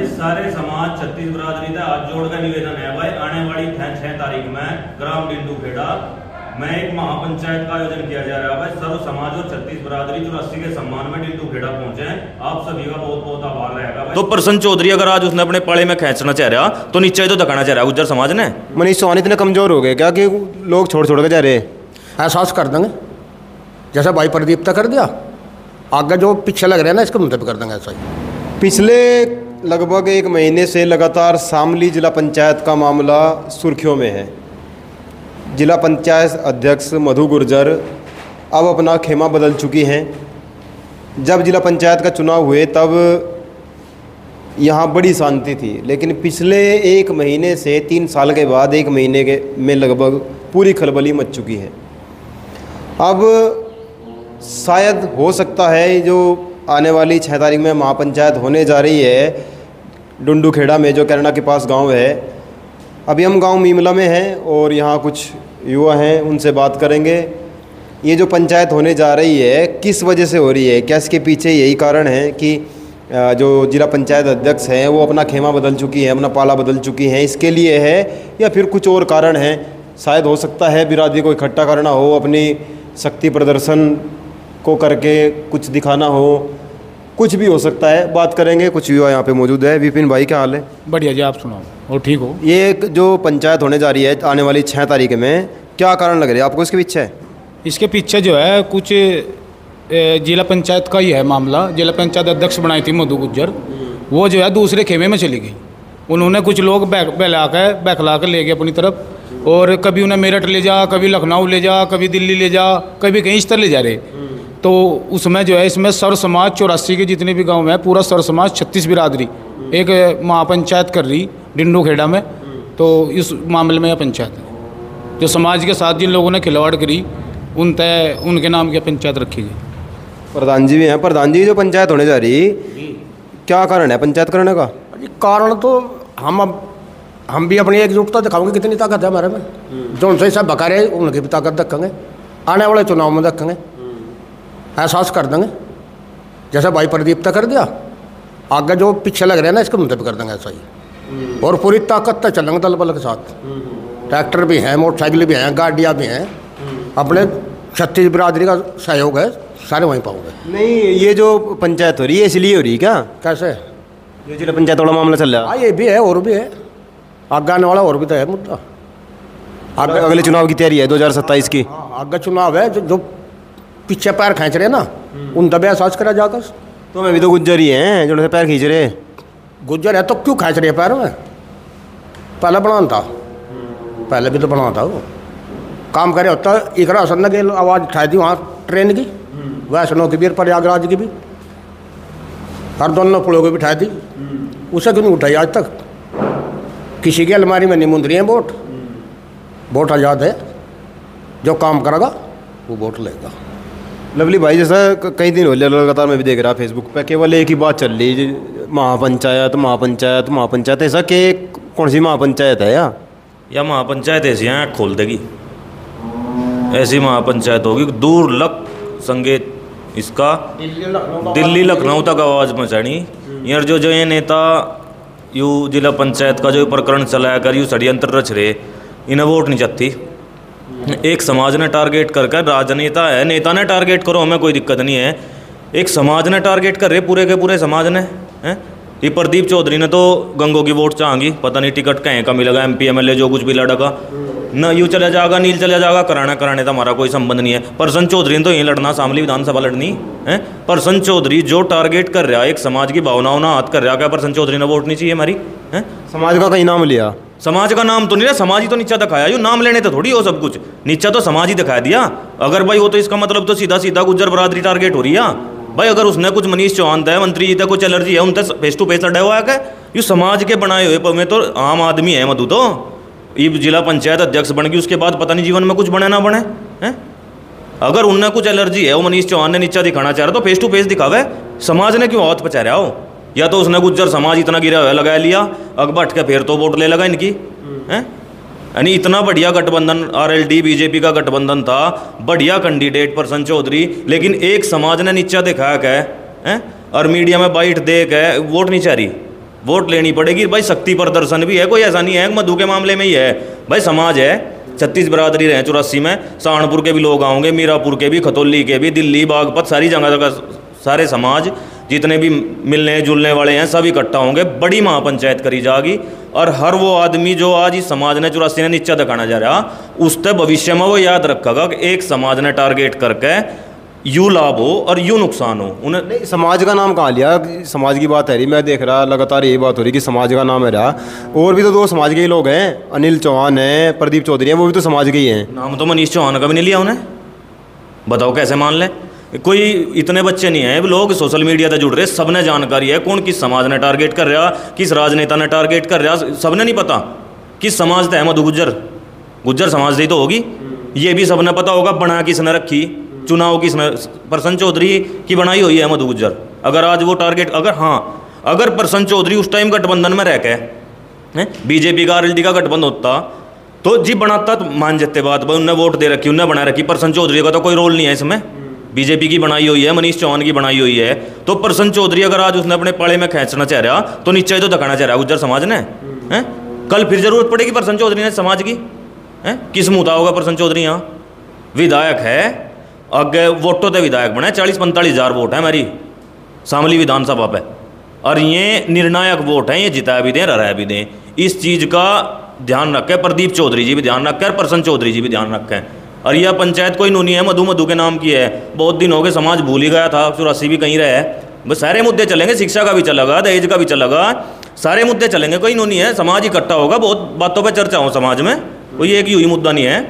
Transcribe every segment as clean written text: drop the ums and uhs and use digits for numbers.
भाई सारे समाज 36 बिरादरी का हाथ जोड़ का निवेदन है भाई, आने वाली 6 तारीख में ग्राम डिंडू खेड़ा में एक महापंचायत का आयोजन किया जा रहा है भाई। सर्व समाज और 36 बिरादरी 84 के सम्मान में डिंडू खेड़ा पहुंचे हैं। आप सभी का बहुत बहुत आभार रहेगा भाई। तो प्रसन्न चौधरी अगर आज उसने अपने पाले में खींचना चाह रहा तो नीचे तो धकाना चाह रहा गुज्जर समाज ने। मनीष चौहान इतने कमजोर हो गए क्या कि लोग छोड़ छोड़ के जा रहे? एहसास कर देंगे जैसा भाई प्रदीप तक कर दिया, आगे जो पीछे लग रहे हैं ना इसके मुद्दे पर कर देंगे ऐसा ही। पिछले लगभग 1 महीने से लगातार शामली जिला पंचायत का मामला सुर्खियों में है। जिला पंचायत अध्यक्ष मधु गुर्जर अब अपना खेमा बदल चुकी हैं। जब जिला पंचायत का चुनाव हुए तब यहाँ बड़ी शांति थी, लेकिन पिछले 1 महीने से 3 साल के बाद 1 महीने के में लगभग पूरी खलबली मच चुकी है। अब शायद हो सकता है जो आने वाली 6 तारीख में महापंचायत होने जा रही है डुंडू खेड़ा में, जो कैरना के पास गांव है। अभी हम गांव मीमला में हैं और यहाँ कुछ युवा हैं, उनसे बात करेंगे। ये जो पंचायत होने जा रही है किस वजह से हो रही है, क्या इसके पीछे यही कारण है कि जो जिला पंचायत अध्यक्ष हैं वो अपना खेमा बदल चुकी है, अपना पाला बदल चुकी हैं, इसके लिए है या फिर कुछ और कारण है? शायद हो सकता है बिरादरी को इकट्ठा करना हो, अपनी शक्ति प्रदर्शन को करके कुछ दिखाना हो, कुछ भी हो सकता है। बात करेंगे, कुछ युवा यहाँ पे मौजूद है। विपिन भाई क्या हाल है? बढ़िया जी, आप सुनाओ और ठीक हो? ये जो पंचायत होने जा रही है आने वाली 6 तारीख में, क्या कारण लग रहा है आपको इसके पीछे? इसके पीछे जो है कुछ जिला पंचायत का ही है मामला। जिला पंचायत अध्यक्ष बनाई थी मधु गुज्जर, वो जो है दूसरे खेमे में चली गई। उन्होंने कुछ लोग बहला के ले गए अपनी तरफ, और कभी उन्हें मेरठ ले जा, कभी लखनऊ ले जा, कभी दिल्ली ले जा, कभी कहीं इस तरह ले जा रहे। तो उसमें जो है इसमें सर्व समाज 84 के जितने भी गांव में पूरा सर्व समाज 36 बिरादरी एक महापंचायत कर रही डिंडू खेड़ा में। तो इस मामले में यह पंचायत है जो समाज के साथ जिन लोगों ने खिलवाड़ करी उनके नाम की पंचायत रखी गई। प्रधान जी भी हैं। प्रधान जी, जो पंचायत होने जा रही क्या कारण है पंचायत करने का? कारण तो हम भी अपनी एकजुटता दिखाओगे, कितनी ताकत है हमारे में। जो उनसे सब बका रहे उनकी भी ताकत रखेंगे, आने वाले चुनाव में रखेंगे, एहसास कर देंगे जैसा भाई प्रदीप तक कर दिया, आगे जो पीछे लग रहे हैं ना इसके मुद्दे पर कर देंगे ऐसा ही। और पूरी ताकत तक चलेंगे दल बल के साथ। ट्रैक्टर भी हैं, मोटरसाइकिल भी हैं, गाड़ियाँ भी हैं। अपने 36 बिरादरी का सहयोग है, सारे वहीं पाओगे। नहीं, ये जो पंचायत हो रही है इसलिए हो रही है क्या? कैसे? जो जिला पंचायत वाला मामला चल रहा है। हाँ, ये भी है और भी है, आगे आने वाला और भी तो है मुद्दा। आगे अगले चुनाव की तैयारी है 2027 की। आगे चुनाव है, जो पीछे पैर खींच रहे ना उन दबे एहसास करा जाकर। तो मैं भी तो गुज्जर ही हैं जो पैर खींच रहे। गुज्जर है तो क्यों खींच रहे पैर में? पहले बनाना था, पहले भी तो बनाना था। वो काम करे होता इकरा हसन ने आवाज़ उठाई थी वहाँ ट्रेन की, वैष्णो की भी प्रयागराज की भी, हर दोनों पुलों की भी उठाई थी। उसे क्यों नहीं उठाई आज तक? किसी की अलमारी में नहीं मुंदरी है वोट। वोट आज़ाद है, जो काम करेगा वो वोट लेगा। लवली भाई, जैसा कई दिन हो गए लगातार मैं भी देख रहा फेसबुक पे, केवल एक ही बात चल रही, महापंचायत महापंचायत महापंचायत। ऐसा कि कौन सी महापंचायत है या महापंचायत ऐसी आँख खोल देगी, ऐसी महापंचायत होगी दूर लक संगीत इसका दिल्ली लखनऊ तक आवाज़ पहुँचानी। यार जो ये नेता यू जिला पंचायत का जो प्रकरण चलाया कर यू षड्यंत्र रच रहे, इन्हें वोट नहीं चाहती। एक समाज ने टारगेट कर राजनेता है, नेता ने टारगेट करो, हमें कोई दिक्कत नहीं है। एक समाज ने टारगेट कर रहे, पूरे के पूरे समाज ने हैं। ये प्रदीप चौधरी ने तो गंगों की वोट चाहेंगी, पता नहीं टिकट कहीं का मिलेगा, MP MLA जो कुछ भी लड़का न यू चला जाएगा नील चला जाएगा, कराने तो हमारा कोई संबंध नहीं है। प्रसन्न चौधरी ने तो यहीं लड़ना, शामली विधानसभा लड़नी है। प्रसन्न चौधरी जो टारगेट कर रहा है, एक समाज की भावनाओं ना हाथ कर रहा है, क्या प्रसन्न चौधरी ने वोट नहीं चाहिए हमारी है? समाज का कहीं नाम लिया? समाज का नाम तो नहीं रहा, समाज ही तो नीचा दिखाया। यू नाम लेने तो थोड़ी हो सब कुछ, नीचा तो समाज ही दिखा दिया। अगर भाई वो तो इसका मतलब तो सीधा सीधा गुज्जर बरादरी टारगेट हो रही है भाई। अगर उसने कुछ मनीष चौहान था, मंत्री जी था, कुछ एलर्जी है उनसे फेस टू फेस लड़ा हुआ है क्या? ये समाज के बनाए हुए में तो आम आदमी है मधु। तो ये जिला पंचायत अध्यक्ष बन गई, उसके बाद पता नहीं जीवन में कुछ बने ना बने हैं। अगर उनने कुछ एलर्जी है, वो मनीष चौहान ने नीचा दिखाना चाह रहा तो फेस टू फेस दिखावे, समाज ने क्यों हाथ पचा रहा हो? या तो उसने गुज्जर समाज इतना गिरा हुआ लगा लिया, अकबर हट के फिर तो वोट ले लगा इनकी हैं। यानी इतना बढ़िया गठबंधन RLD BJP का गठबंधन था, बढ़िया कैंडिडेट प्रसन्न चौधरी, लेकिन एक समाज ने नीचा दिखाया क्या है और मीडिया में बाइट दे के वोट नहीं चाह रही वोट लेनी पड़ेगी भाई। शक्ति प्रदर्शन भी है, कोई ऐसा नहीं है मधु के मामले में ही है भाई। समाज है, 36 बरादरी रहे 84 में, सहारनपुर के भी लोग आएंगे, मीरापुर के भी, खतौली के भी, दिल्ली, बागपत, सारी जगह का सारे समाज जितने भी मिलने जुलने वाले हैं सब इकट्ठा होंगे, बड़ी महापंचायत करी जाएगी। और हर वो आदमी जो आज इस समाज ने 84 ने नीचा दिखाना जा रहा, उससे भविष्य में वो याद रखेगा कि एक समाज ने टारगेट करके यूँ लाभ हो और यूँ नुकसान हो उन्हें। नहीं, समाज का नाम कहाँ लिया? समाज की बात है रही, मैं देख रहा लगातार यही बात हो रही कि समाज का नाम है रहा। और भी तो 2 समाज के ही लोग हैं, अनिल चौहान है, प्रदीप चौधरी हैं, वो भी तो समाज के ही हैं। नाम तो मनीष चौहान का भी नहीं लिया उन्हें, बताओ कैसे मान लें? कोई इतने बच्चे नहीं हैं लोग सोशल मीडिया से जुड़ रहे, सबने जानकारी है कौन किस समाज ने टारगेट कर रहा, किस राजनेता ने टारगेट कर रहा, सबने नहीं पता किस समाज से है। मधु गुज्जर समाज से ही तो होगी, ये भी सबने पता होगा। बना किसने रखी, चुनाव किसने, प्रसन्न चौधरी की बनाई हुई है मधु गुज्जर। अगर आज वो टारगेट, अगर प्रसन्न चौधरी उस टाइम गठबंधन में रह के बीजेपी का RLD का गठबंधन होता तो जी बनाता तो मान जाते बात, उनने वोट दे रखी, उनने बना रखी। प्रसन्न चौधरी का तो कोई रोल नहीं है इसमें, बीजेपी की बनाई हुई है, मनीष चौहान की बनाई हुई है। तो प्रसन्न चौधरी अगर आज उसने अपने पाले में खींचना चाह रहा तो नीचे तो दिखाना चाह रहा गुज्जर समाज ने हैं। कल फिर जरूरत पड़ेगी प्रसन्न चौधरी ने समाज की हैं, किस मुद्दा होगा प्रसन्न चौधरी यहाँ विधायक है, आगे वोटों से विधायक बने, 40-45 हज़ार वोट है हमारी शामली विधानसभा पे, और ये निर्णायक वोट है, ये जिताया भी दें हराया भी दें। इस चीज़ का ध्यान रखें, प्रदीप चौधरी जी भी ध्यान रखें और प्रसन्न चौधरी जी भी ध्यान रखें। और यह पंचायत कोई नूनी है, मधु के नाम की है, बहुत दिन हो गए, समाज भूल ही गया था, 84 भी कहीं रहे। बस सारे मुद्दे चलेंगे, शिक्षा का भी चलेगा, दहेज का भी चलेगा, सारे मुद्दे चलेंगे, कोई नूनी है, समाज इकट्ठा होगा, बहुत बातों पर चर्चा हो समाज में, कोई एक ही मुद्दा नहीं है।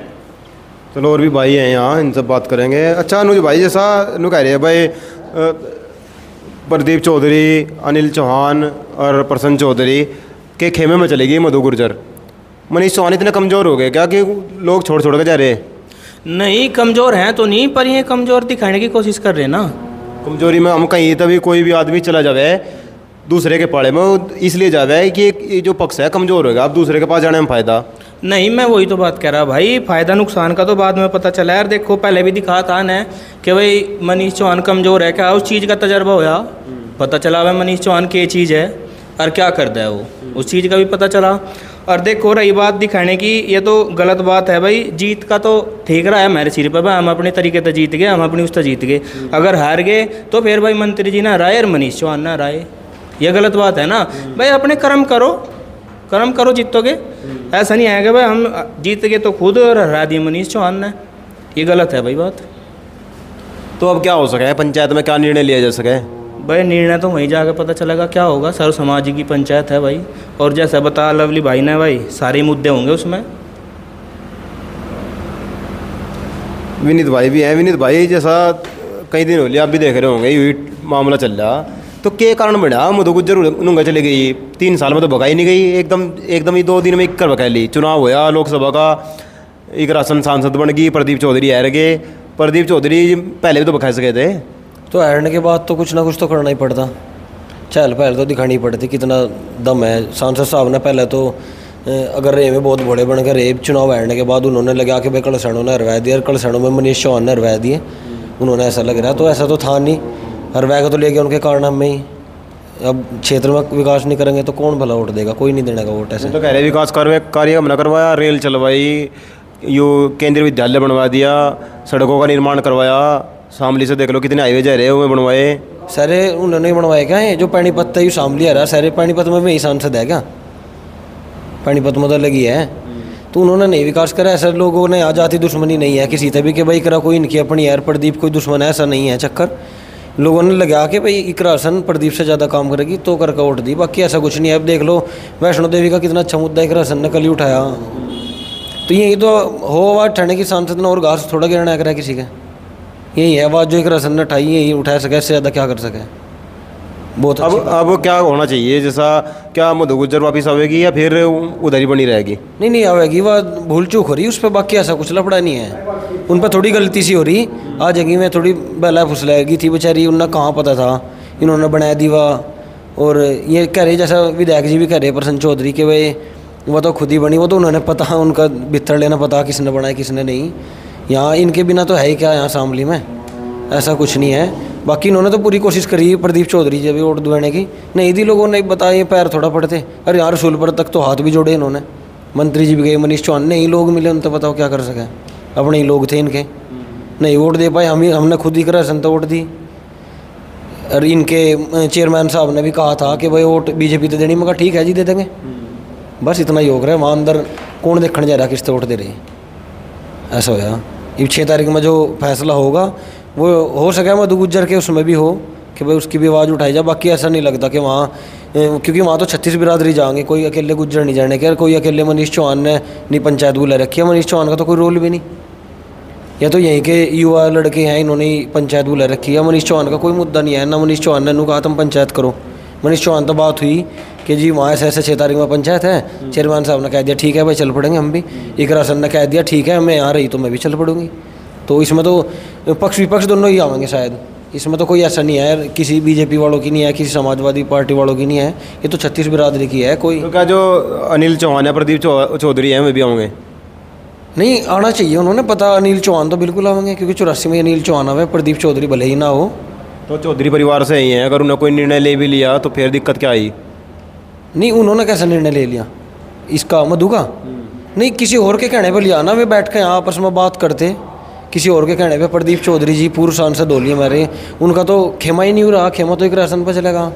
चलो और भी भाई हैं यहाँ, इनसे बात करेंगे। अच्छा अनुज भाई, जैसा नु कह रहे हैं भाई प्रदीप चौधरी, अनिल चौहान और प्रसन्न चौधरी के खेमे में चलेगी मधु गुर्जर, मनीष चौहान इतने कमज़ोर हो गए क्या कि लोग छोड़ के जा रहे हैं? नहीं, कमज़ोर हैं तो नहीं, पर ये कमज़ोर दिखाने की कोशिश कर रहे हैं ना। कमजोरी में हम कहीं तभी कोई भी आदमी चला जावे दूसरे के पाले में, इसलिए जावे कि ये जो पक्ष है कमज़ोर होगा, अब दूसरे के पास जाने में फ़ायदा नहीं। मैं वही तो बात कह रहा भाई, फ़ायदा नुकसान का तो बाद में पता चला यार। देखो पहले भी दिखा था ना कि भाई मनीष चौहान कमज़ोर है, क्या उस चीज़ का तजर्बा होया, पता चला भाई मनीष चौहान की चीज़ है और क्या करता है वो, उस चीज़ का भी पता चला। और देखो रही बात दिखाने की, ये तो गलत बात है भाई। जीत का तो ठीक रहा है मेरे सिर पर, हम अपने तरीके से जीत गए, हम अपनी उस जीत गए। अगर हार गए तो फिर भाई मंत्री जी ना हराए और मनीष चौहान ना हराए, ये गलत बात है ना भाई। अपने कर्म करो जीतोगे, ऐसा नहीं आएगा भाई हम जीत गए तो खुद और हरा दिए मनीष चौहान ने, ये गलत है भाई बात। तो अब क्या हो सके, पंचायत में क्या निर्णय लिया जा सके? भाई निर्णय तो वहीं जाकर पता चलेगा क्या होगा। सर्व समाज की पंचायत है भाई, और जैसा बता लवली भाई ने भाई, सारे मुद्दे होंगे उसमें। विनीत भाई भी हैं। विनीत भाई, जैसा कई दिन हो लिया आप भी देख रहे होंगे यही मामला चल रहा, तो क्या कारण बना मधु गुज्जर नुंगा चली गई? 3 साल में तो भगाई नहीं गई, एकदम ही 2 दिन में कर भगा ली। चुनाव होया लोकसभा का, एक राशन सांसद बन गई, प्रदीप चौधरी हार गए। प्रदीप चौधरी पहले भी तो भगा सके थे, तो हारने के बाद तो कुछ ना कुछ तो करना ही पड़ता, चहल पहल तो दिखानी पड़ती कितना दम है। सांसद साहब ने पहले तो अगर रे में बहुत बड़े बन गए, चुनाव हारने के बाद उन्होंने लगा कि भाई कलसैणों ने हरवा दिया, कलसैणों में मनीष चौहान ने हरवा दिए, उन्होंने ऐसा लग रहा। तो ऐसा तो था नहीं, हरवा तो ले गए उनके कारण में ही। अब क्षेत्र में विकास नहीं करेंगे तो कौन भला वोट देगा, कोई नहीं देने का वोट। ऐसे तो कह रहे विकास कार्य हमने करवाया, रेल चलवाई, यो केंद्रीय विद्यालय बनवा दिया, सड़कों का निर्माण करवाया, शामली से देख लो कितने हाईवे जा रहे हैं वो बनवाए। सारे उन्होंने बनवाए क्या है? जो पानीपत है शामली आ रहा, सारे पानीपत में वही सांसद है क्या? पानीपत में तो लगी है, तो उन्होंने नहीं विकास करा। ऐसे लोगों ने आ जाती दुश्मनी नहीं है किसी से भी कि भाई करा कोई इनकी अपनी यार प्रदीप कोई दुश्मन है, ऐसा नहीं है चक्कर। लोगों ने लगा कि भाई इकरासन प्रदीप से ज़्यादा काम करेगी तो करके वोट दी, बाकी ऐसा कुछ नहीं है। अब देख लो वैष्णो देवी का कितना अच्छा मुद्दा इकरासन ने कल ही उठाया, तो यही तो हो आवाज़ ठंडे की सांसद ने, और घास थोड़ा गिरना करा किसी का, यही है आवाज़ जो इकरासन ने उठाई, यही उठा सके, इससे ज़्यादा क्या कर सके। बहुत अब क्या होना चाहिए? जैसा क्या मधु गुज्जर वापस आवेगी या फिर उधर ही बनी रहेगी? नहीं आवेगी, वह भूल चूक हो रही उस पर, बाकी ऐसा कुछ लफड़ा नहीं है। उन पर थोड़ी गलती सी हो रही, आ जाएगी में थोड़ी बहला फुसलाएगी थी बेचारी, उन्हें कहाँ पता था, इन्होंने बनाया दी वह। और ये कह रहे जैसा विधायक जी भी कह रहे प्रसन्न चौधरी के भाई वह तो खुद ही बनी, वो तो उन्होंने पता, उनका बिस्तर लेना पता किसने बनाया किसने नहीं। यहाँ इनके बिना तो है ही क्या यहाँ शामली में, ऐसा कुछ नहीं है। बाकी इन्होंने तो पूरी कोशिश करी प्रदीप चौधरी जब भी वोट दिलाने की, नहीं दी लोगों ने बताया पैर थोड़ा पड़ते। अरे यार रसूलपुर तक तो हाथ भी जोड़े इन्होंने, मंत्री जी भी गए, मनीष चौहान, नहीं लोग मिले, उन तो बताओ क्या कर सके, अपने ही लोग थे इनके, नहीं वोट दे पाए। हमने खुद ही करा सन तो वोट दी। और इनके चेयरमैन साहब ने भी कहा था कि भाई वोट बीजेपी तो देनी, मगर ठीक है जी दे देंगे, बस इतना ही हो रहा है। वहाँ अंदर कौन देखने जा रहा है किससे वोट दे रही, ऐसा होया। ये 6 तारीख में जो फैसला होगा वो हो सके मधु गुज्जर के उसमें भी हो कि भाई उसकी भी आवाज़ उठाई जाए। बाकी ऐसा नहीं लगता कि वहाँ, क्योंकि वहाँ तो 36 बिरादरी जाएंगे, कोई अकेले गुज्जर नहीं जाने के, कोई अकेले मनीष चौहान ने नहीं पंचायत बुला रखी है, मनीष चौहान का तो कोई रोल भी नहीं, या तो यहीं के युवा लड़के हैं इन्होंने ही पंचायत बुला रखी है। मनीष चौहान का कोई मुद्दा नहीं है ना, मनीष चौहान ने कहा तुम पंचायत करो। मनीष चौहान तो बात हुई कि जी वहाँ ऐसे 6 तारीख में पंचायत है, चेयरमैन साहब ने कह दिया ठीक है भाई चल पड़ेंगे हम भी, इकरा सर ने कह दिया ठीक है मैं यहाँ रही तो मैं भी चल पड़ूंगी। तो इसमें तो पक्ष विपक्ष दोनों ही आवेंगे शायद, इसमें तो कोई ऐसा नहीं है, किसी बीजेपी वालों की नहीं है, किसी समाजवादी पार्टी वालों की नहीं है, ये तो 36 बिरादरी की है। कोई तो क्या जो अनिल चौहान है, प्रदीप चौधरी है, वे भी आएंगे? नहीं आना चाहिए, उन्होंने पता। अनिल चौहान तो बिल्कुल आवेंगे, क्योंकि 84 में अनिल चौहान आवे, प्रदीप चौधरी भले ही ना हो। तो चौधरी परिवार से ही हैं, अगर उन्हें कोई निर्णय ले भी लिया तो फिर दिक्कत क्या आई? नहीं उन्होंने कैसा निर्णय ले लिया इसका, मधु का? नहीं किसी और के कहने पर लिया ना, वे बैठ के यहाँ आपस में बात करते, किसी और के कहने पे। प्रदीप चौधरी जी पूर्व सांसद होली हमारे, उनका तो खेमा ही नहीं हो रहा, खेमा तो एक राशन पर चलेगा,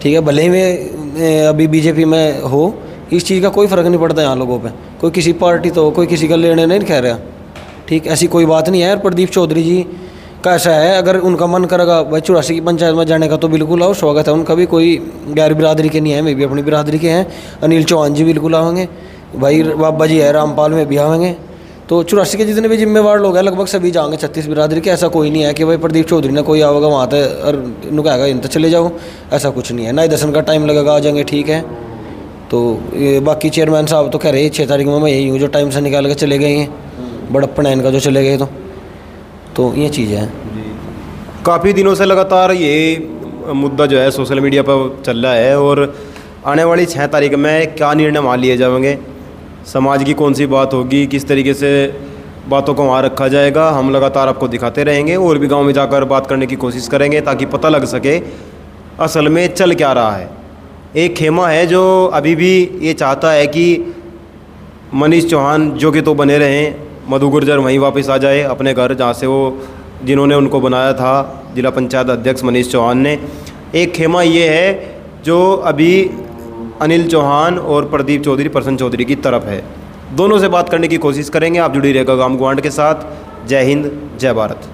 ठीक है, भले ही वे अभी बीजेपी में हो, इस चीज़ का कोई फ़र्क नहीं पड़ता यहाँ लोगों पे। कोई किसी पार्टी तो कोई किसी का लेने नहीं कह रहा, ठीक, ऐसी कोई बात नहीं है। और प्रदीप चौधरी जी का ऐसा है, अगर उनका मन करेगा भाई 84 की पंचायत में जाने का तो बिल्कुल आओ, स्वागत है उनका भी, कोई गैर बिरादरी के नहीं है, मैं भी अपनी बिरादरी के हैं। अनिल चौहान जी बिल्कुल आएंगे, भाई बाबा जी है रामपाल में भी आएंगे। तो 84 के जितने भी जिम्मेवार लोग हैं लगभग सभी जाएंगे 36 बिरादरी के। ऐसा कोई नहीं है कि भाई प्रदीप चौधरी ने कोई आवेगा वहाँ तक और नुकाएगा इन तक चले जाओ, ऐसा कुछ नहीं है ना। 10 का टाइम लगेगा, आ जाएंगे, ठीक है। तो बाकी चेयरमैन साहब तो कह रहे 6 तारीख में मैं यही हूँ, जो टाइम से निकाल के चले गए हैं, बड़प्पन है इनका जो चले गए। तो ये चीज़ है। काफ़ी दिनों से लगातार ये मुद्दा जो है सोशल मीडिया पर चल रहा है, और आने वाली 6 तारीख में क्या निर्णय मान लिए जाएंगे, समाज की कौन सी बात होगी, किस तरीके से बातों को वहाँ रखा जाएगा, हम लगातार आपको दिखाते रहेंगे और भी गांव में जाकर बात करने की कोशिश करेंगे ताकि पता लग सके असल में चल क्या रहा है। एक खेमा है जो अभी भी ये चाहता है कि मनीष चौहान जो कि तो बने रहें, मधु गुर्जर वहीं वापस आ जाए अपने घर जहाँ से वो, जिन्होंने उनको बनाया था जिला पंचायत अध्यक्ष मनीष चौहान ने। एक खेमा ये है जो अभी अनिल चौहान और प्रदीप चौधरी, प्रसन्न चौधरी की तरफ है। दोनों से बात करने की कोशिश करेंगे। आप जुड़ी रहेगा गांव गुआंड के साथ। जय हिंद, जय भारत।